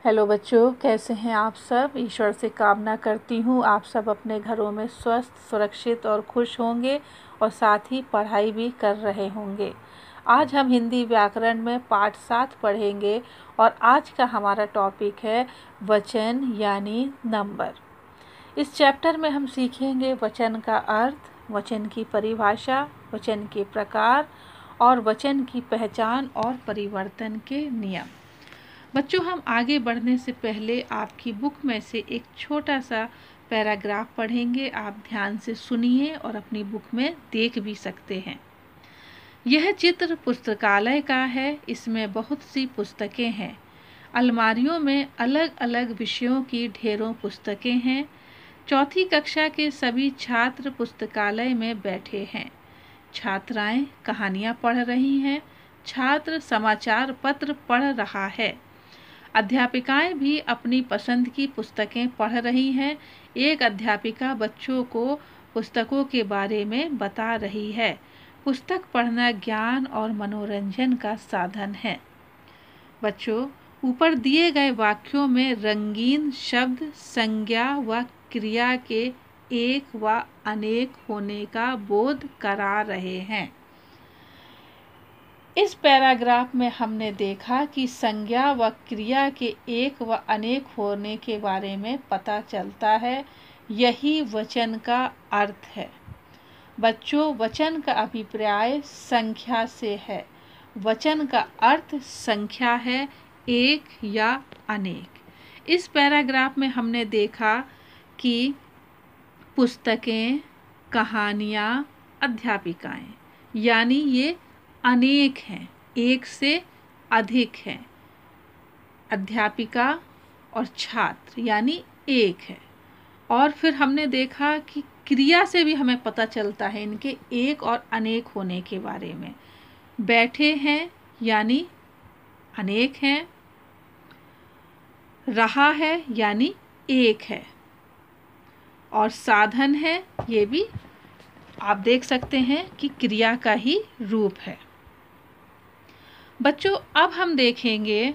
Hello बच्चों, कैसे हैं आप सब। ईश्वर से कामना करती हूँ आप सब अपने घरों में स्वस्थ, सुरक्षित और खुश होंगे और साथ ही पढ़ाई भी कर रहे होंगे। आज हम हिंदी व्याकरण में पाठ 7 पढ़ेंगे और आज का हमारा टॉपिक है वचन यानी नंबर। इस चैप्टर में हम सीखेंगे वचन का अर्थ, वचन की परिभाषा, वचन के प्रकार और वचन की पहचान और परिवर्तन के नियम। बच्चों, हम आगे बढ़ने से पहले आपकी बुक में से एक छोटा सा पैराग्राफ पढ़ेंगे। आप ध्यान से सुनिए और अपनी बुक में देख भी सकते हैं। यह चित्र पुस्तकालय का है। इसमें बहुत सी पुस्तकें हैं। अलमारियों में अलग अलग विषयों की ढेरों पुस्तकें हैं। चौथी कक्षा के सभी छात्र पुस्तकालय में बैठे हैं। छात्राएं कहानियाँ पढ़ रही हैं। छात्र समाचार पत्र पढ़ रहा है। अध्यापिकाएं भी अपनी पसंद की पुस्तकें पढ़ रही हैं। एक अध्यापिका बच्चों को पुस्तकों के बारे में बता रही है। पुस्तक पढ़ना ज्ञान और मनोरंजन का साधन है। बच्चों, ऊपर दिए गए वाक्यों में रंगीन शब्द संज्ञा व क्रिया के एक व अनेक होने का बोध करा रहे हैं। इस पैराग्राफ में हमने देखा कि संज्ञा व क्रिया के एक व अनेक होने के बारे में पता चलता है। यही वचन का अर्थ है। बच्चों, वचन का अभिप्राय संख्या से है। वचन का अर्थ संख्या है, एक या अनेक। इस पैराग्राफ में हमने देखा कि पुस्तकें, कहानियाँ, अध्यापिकाएं यानी ये अनेक हैं, एक से अधिक हैं। अध्यापिका और छात्र यानी एक है। और फिर हमने देखा कि क्रिया से भी हमें पता चलता है इनके एक और अनेक होने के बारे में। बैठे हैं यानी अनेक हैं। रहा है यानी एक है। और साधन है, ये भी आप देख सकते हैं कि क्रिया का ही रूप है। बच्चों, अब हम देखेंगे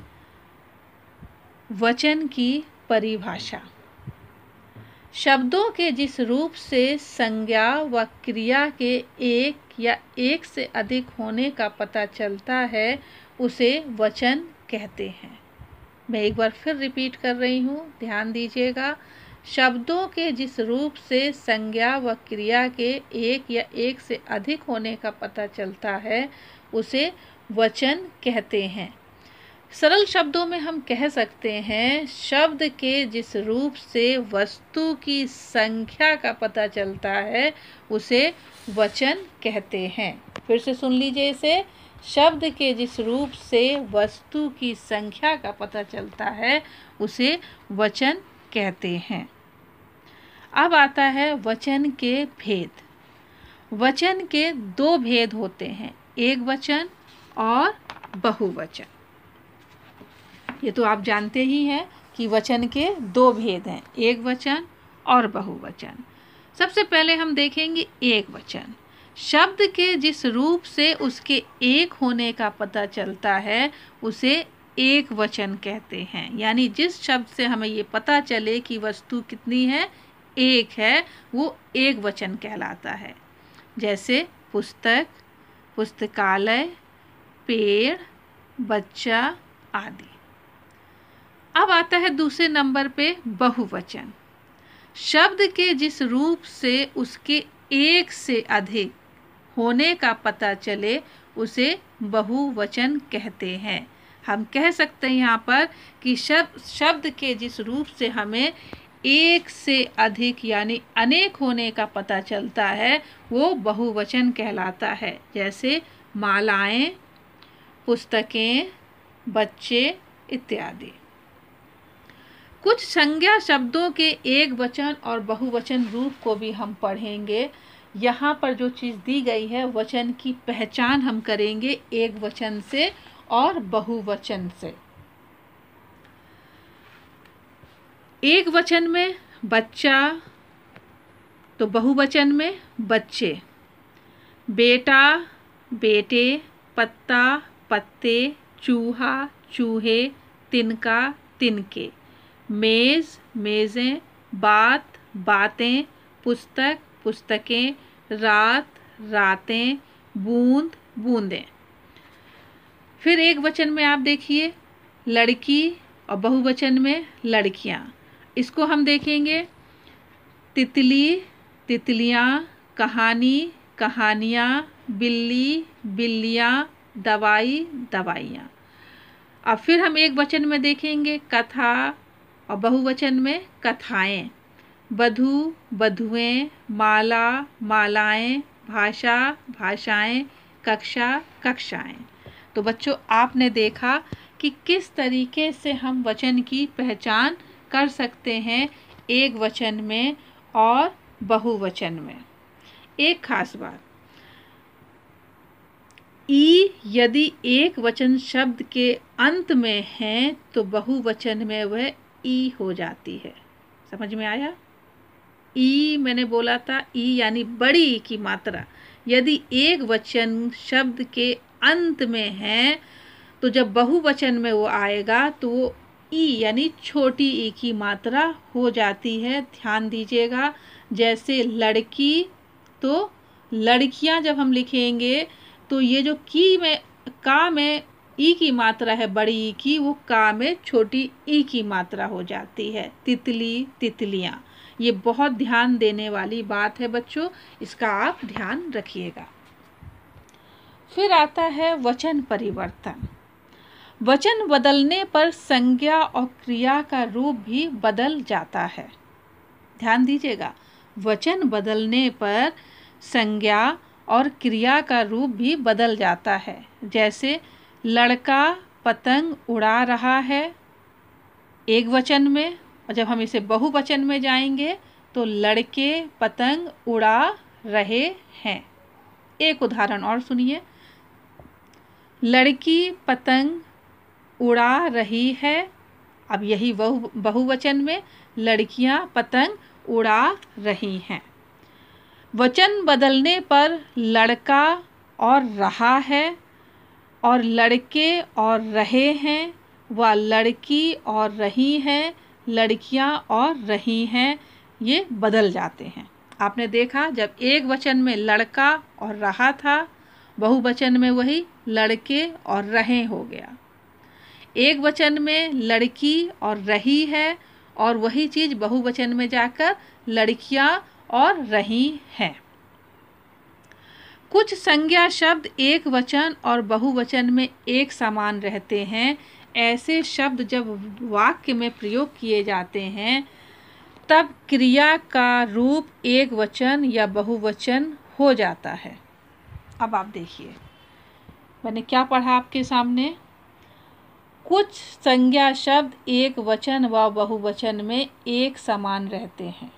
वचन की परिभाषा। शब्दों के जिस रूप से संज्ञा व क्रिया के एक या एक से अधिक होने का पता चलता है उसे वचन कहते हैं। मैं एक बार फिर रिपीट कर रही हूँ, ध्यान दीजिएगा। शब्दों के जिस रूप से संज्ञा व क्रिया के एक या एक से अधिक होने का पता चलता है उसे वचन कहते हैं। सरल शब्दों में हम कह सकते हैं, शब्द के जिस रूप से वस्तु की संख्या का पता चलता है उसे वचन कहते हैं। फिर से सुन लीजिए इसे। शब्द के जिस रूप से वस्तु की संख्या का पता चलता है उसे वचन कहते हैं। अब आता है वचन के भेद। वचन के दो भेद होते हैं, एक वचन और बहुवचन। ये तो आप जानते ही हैं कि वचन के दो भेद हैं, एक वचन और बहुवचन। सबसे पहले हम देखेंगे एक वचन। शब्द के जिस रूप से उसके एक होने का पता चलता है उसे एक वचन कहते हैं। यानी जिस शब्द से हमें ये पता चले कि वस्तु कितनी है, एक है, वो एक वचन कहलाता है। जैसे पुस्तक, पुस्तकालय, पेड़, बच्चा आदि। अब आता है दूसरे नंबर पे बहुवचन। शब्द के जिस रूप से उसके एक से अधिक होने का पता चले उसे बहुवचन कहते हैं। हम कह सकते हैं यहाँ पर कि शब्द के जिस रूप से हमें एक से अधिक यानी अनेक होने का पता चलता है वो बहुवचन कहलाता है। जैसे मालाएं, पुस्तकें, बच्चे इत्यादि। कुछ संज्ञा शब्दों के एक वचन और बहुवचन रूप को भी हम पढ़ेंगे। यहाँ पर जो चीज़ दी गई है, वचन की पहचान हम करेंगे एक वचन से और बहुवचन से। एक वचन में बच्चा, तो बहुवचन में बच्चे। बेटा, बेटे, पत्ता, पत्ते, चूहा, चूहे, तिनका, तिनके, मेज़ मेज़ें, बात बातें, पुस्तक पुस्तकें, रात रातें, बूंद बूंदें। फिर एक वचन में आप देखिए लड़की और बहुवचन में लड़कियां। इसको हम देखेंगे तितली तितलियां, कहानी कहानियां, बिल्ली बिल्लियां, दवाई दवाइयां। अब फिर हम एक वचन में देखेंगे कथा और बहुवचन में कथाएं, बधू बधुएं, माला मालाएं, भाषा भाषाएं, कक्षा कक्षाएं। तो बच्चों आपने देखा कि किस तरीके से हम वचन की पहचान कर सकते हैं एक वचन में और बहुवचन में। एक खास बात, ई यदि एक वचन शब्द के अंत में है तो बहुवचन में वह ई हो जाती है। समझ में आया? ई मैंने बोला था ई यानी बड़ी ई की मात्रा। यदि एक वचन शब्द के अंत में है तो जब बहुवचन में वो आएगा तो वो ई यानी छोटी ई की मात्रा हो जाती है। ध्यान दीजिएगा, जैसे लड़की तो लड़कियां जब हम लिखेंगे तो ये जो का में ई की मात्रा है बड़ी ई की, वो का में छोटी ई की मात्रा हो जाती है। तितली तितलियां, ये बहुत ध्यान देने वाली बात है बच्चों, इसका आप ध्यान रखिएगा। फिर आता है वचन परिवर्तन। वचन बदलने पर संज्ञा और क्रिया का रूप भी बदल जाता है। ध्यान दीजिएगा, वचन बदलने पर संज्ञा और क्रिया का रूप भी बदल जाता है। जैसे लड़का पतंग उड़ा रहा है एक वचन में, और जब हम इसे बहुवचन में जाएंगे तो लड़के पतंग उड़ा रहे हैं। एक उदाहरण और सुनिए, लड़की पतंग उड़ा रही है। अब यही बहुवचन में लड़कियां पतंग उड़ा रही हैं। वचन बदलने पर लड़का और रहा है और लड़के और रहे हैं, व लड़की और रही हैं, लड़कियां और रही हैं, ये बदल जाते हैं। आपने देखा जब एक वचन में लड़का और रहा था, बहुवचन में वही लड़के और रहे हो गया। एक वचन में लड़की और रही है और वही चीज बहुवचन में जाकर लड़कियां और रही हैं। कुछ संज्ञा शब्द एक वचन और बहुवचन में एक समान रहते हैं। ऐसे शब्द जब वाक्य में प्रयोग किए जाते हैं तब क्रिया का रूप एक वचन या बहुवचन हो जाता है। अब आप देखिए मैंने क्या पढ़ा आपके सामने। कुछ संज्ञा शब्द एक वचन व बहुवचन में एक समान रहते हैं।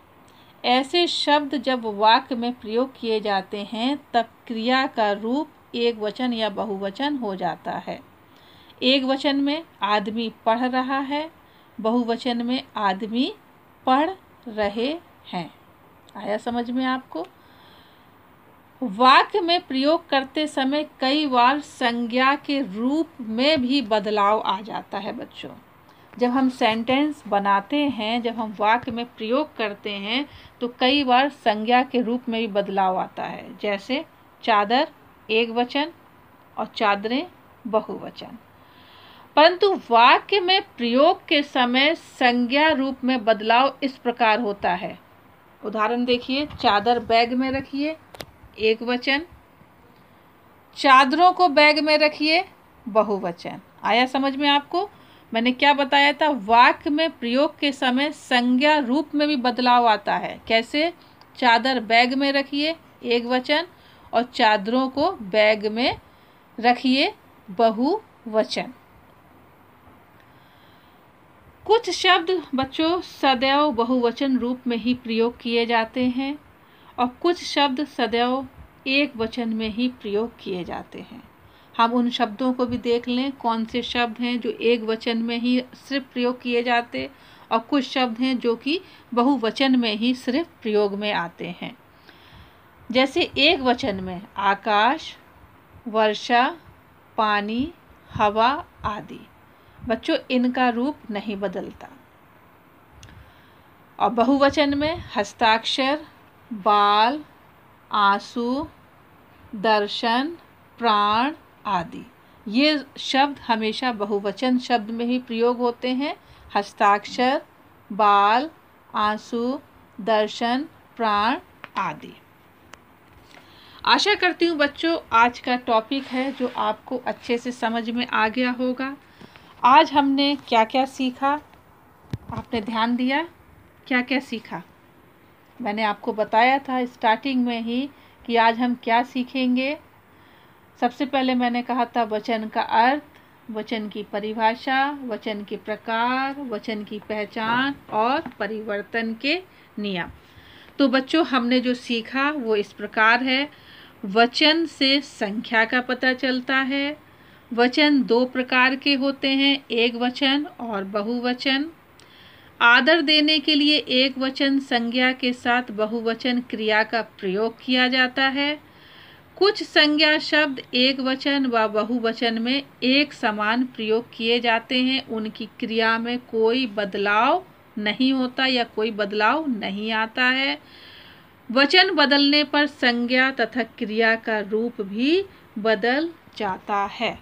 ऐसे शब्द जब वाक्य में प्रयोग किए जाते हैं तब क्रिया का रूप एक वचन या बहुवचन हो जाता है। एक वचन में आदमी पढ़ रहा है, बहुवचन में आदमी पढ़ रहे हैं। आया समझ में आपको? वाक्य में प्रयोग करते समय कई बार संज्ञा के रूप में भी बदलाव आ जाता है बच्चों। जब हम सेंटेंस बनाते हैं, जब हम वाक्य में प्रयोग करते हैं तो कई बार संज्ञा के रूप में भी बदलाव आता है। जैसे चादर एक वचन और चादरें बहुवचन। परंतु वाक्य में प्रयोग के समय संज्ञा रूप में बदलाव इस प्रकार होता है। उदाहरण देखिए, चादर बैग में रखिए एक वचन, चादरों को बैग में रखिए बहुवचन। आया समझ में आपको? मैंने क्या बताया था, वाक्य में प्रयोग के समय संज्ञा रूप में भी बदलाव आता है। कैसे? चादर बैग में रखिए एक वचन और चादरों को बैग में रखिए बहुवचन। कुछ शब्द बच्चों सदैव बहुवचन रूप में ही प्रयोग किए जाते हैं और कुछ शब्द सदैव एक वचन में ही प्रयोग किए जाते हैं। हम उन शब्दों को भी देख लें, कौन से शब्द हैं जो एक वचन में ही सिर्फ प्रयोग किए जाते और कुछ शब्द हैं जो कि बहुवचन में ही सिर्फ प्रयोग में आते हैं। जैसे एक वचन में आकाश, वर्षा, पानी, हवा आदि, बच्चों इनका रूप नहीं बदलता। और बहुवचन में हस्ताक्षर, बाल, आंसू, दर्शन, प्राण आदि, ये शब्द हमेशा बहुवचन शब्द में ही प्रयोग होते हैं। हस्ताक्षर, बाल, आंसू, दर्शन, प्राण आदि। आशा करती हूँ बच्चों आज का टॉपिक है जो आपको अच्छे से समझ में आ गया होगा। आज हमने क्या क्या सीखा, आपने ध्यान दिया? क्या क्या सीखा? मैंने आपको बताया था स्टार्टिंग में ही कि आज हम क्या सीखेंगे। सबसे पहले मैंने कहा था वचन का अर्थ, वचन की परिभाषा, वचन के प्रकार, वचन की पहचान और परिवर्तन के नियम। तो बच्चों हमने जो सीखा वो इस प्रकार है। वचन से संख्या का पता चलता है। वचन दो प्रकार के होते हैं, एक वचन और बहुवचन। आदर देने के लिए एक वचन संज्ञा के साथ बहुवचन क्रिया का प्रयोग किया जाता है। कुछ संज्ञा शब्द एक वचन व बहुवचन में एक समान प्रयोग किए जाते हैं, उनकी क्रिया में कोई बदलाव नहीं होता या कोई बदलाव नहीं आता है। वचन बदलने पर संज्ञा तथा क्रिया का रूप भी बदल जाता है।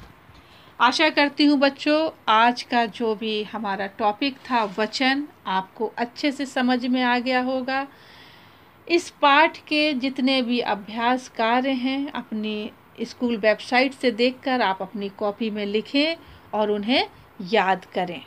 आशा करती हूँ बच्चों आज का जो भी हमारा टॉपिक था वचन आपको अच्छे से समझ में आ गया होगा। इस पाठ के जितने भी अभ्यास कार्य हैं अपनी स्कूल वेबसाइट से देखकर आप अपनी कॉपी में लिखें और उन्हें याद करें।